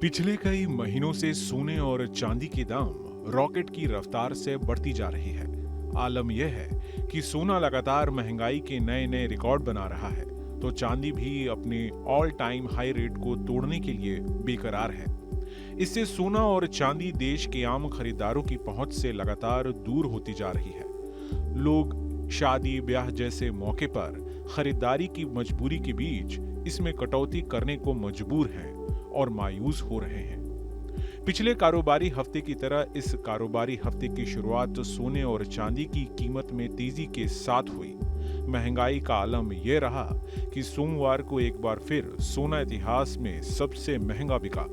पिछले कई महीनों से सोने और चांदी के दाम रॉकेट की रफ्तार से बढ़ती जा रही है। आलम यह है कि सोना लगातार महंगाई के नए नए रिकॉर्ड बना रहा है, तो चांदी भी अपने ऑल टाइम हाई रेट को तोड़ने के लिए बेकरार है। इससे सोना और चांदी देश के आम खरीदारों की पहुंच से लगातार दूर होती जा रही है। लोग शादी ब्याह जैसे मौके पर खरीदारी की मजबूरी के बीच इसमें कटौती करने को मजबूर हैं और मायूस हो रहे हैं। पिछले कारोबारी हफ्ते की तरह इस कारोबारी हफ्ते की शुरुआत सोने और चांदी की कीमत में तेजी के साथ हुई। महंगाई का आलम यह रहा कि सोमवार को एक बार फिर सोना इतिहास में सबसे महंगा बिका।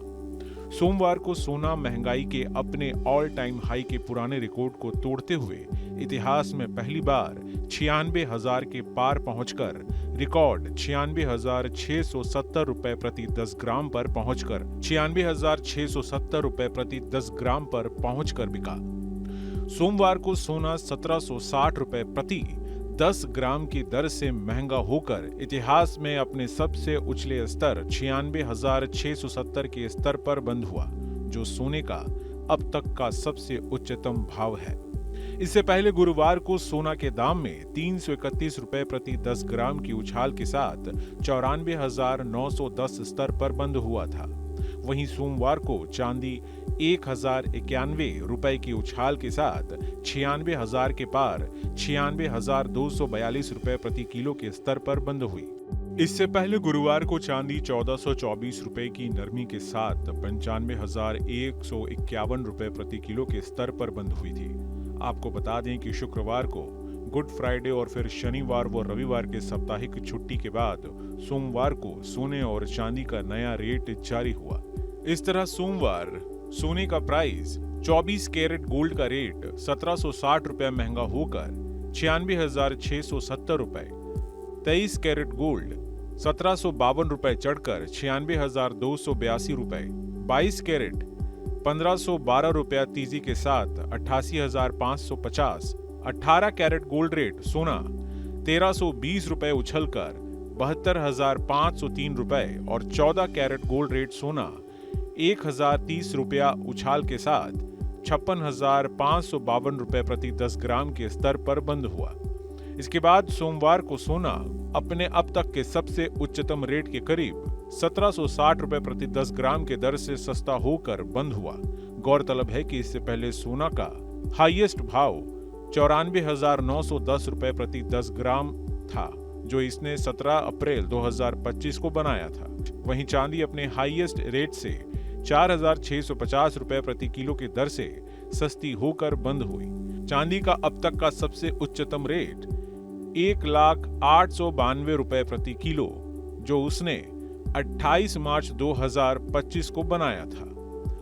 सोमवार को सोना महंगाई के अपने ऑल टाइम हाई के पुराने रिकॉर्ड को तोड़ते हुए इतिहास में पहली बार 96,000 के पार पहुंचकर रिकॉर्ड 96,670 रुपए प्रति 10 ग्राम पर पहुंचकर 96,670 रुपए प्रति 10 ग्राम पर पहुंचकर बिका। सोमवार को सोना 1760 रुपए प्रति 10 ग्राम की दर से महंगा होकर इतिहास में अपने सबसे उछले स्तर 96,670 के स्तर पर बंद हुआ, जो सोने का अब तक का सबसे उच्चतम भाव है। इससे पहले गुरुवार को सोना के दाम में 331 रुपए प्रति 10 ग्राम की उछाल के साथ 94,910 स्तर पर बंद हुआ था। वहीं सोमवार को चांदी 1,091 रुपए की उछाल के साथ 96,000 के पार 96,242 रुपए प्रति किलो के स्तर पर बंद हुई। इससे पहले गुरुवार को चांदी 1,424 रुपए की नरमी के साथ 95,151 रुपए प्रति किलो के स्तर पर बंद हुई थी। आपको बता दें कि शुक्रवार को गुड फ्राइडे और फिर शनिवार व रविवार के साप्ताहिक छुट्टी के बाद सोमवार को सोने और चांदी का नया रेट जारी हुआ। इस तरह सोमवार सोने का प्राइस 24 कैरेट गोल्ड का रेट 1,760 रुपए महंगा होकर 96,670 रुपए, 23 कैरेट गोल्ड 1,752 रुपए चढ़कर 96,282 रुपए, 22 कैरेट 1,512 रुपया तेजी के साथ 88,550, 18 कैरेट गोल्ड रेट सोना 1,320 रुपए उछलकर 72,503 रुपए और 14 कैरेट गोल्ड रेट सोना 1,030 रुपया उछाल के साथ 56,552 रुपए प्रति 10 ग्राम के स्तर पर बंद हुआ। इसके बाद सोमवार को सोना अपने अब तक के सबसे उच्चतम रेट के करीब 1,760 रुपए प्रति 10 ग्राम के दर से सस्ता होकर बंद हुआ। गौरतलब है कि इससे पहले सोना का हाईएस्ट भाव 94,910 रुपए प्रति 10 ग्राम था, जो इसने 17 अप्रैल 2025 को बनाया था। वहीं चांदी अपने हाईएस्ट रेट से 4,650 रुपए प्रति किलो की दर से सस्ती होकर बंद हुई। चांदी का अब तक का सबसे उच्चतम रेट 1,0892 रुपए प्रति किलो, जो उसने 28 मार्च 2025 को बनाया था।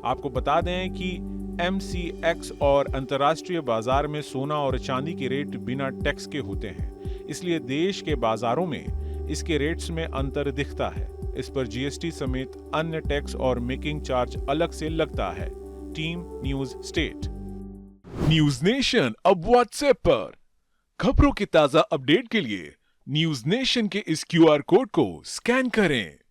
आपको बता दें कि MCX और अंतर्राष्ट्रीय बाजार में सोना और चांदी के रेट बिना टैक्स के होते हैं, इसलिए देश के बाजारों में इसके रेट्स में अंतर दिखता है। इस पर GST समेत अन्य टैक्स और मेकिंग चार्ज अलग से लगता है। Team news state. News nation अब व्हाट्सएप पर खबरों के ताजा अपडेट के लिए न्यूज नेशन के इस QR कोड को स्कैन करें।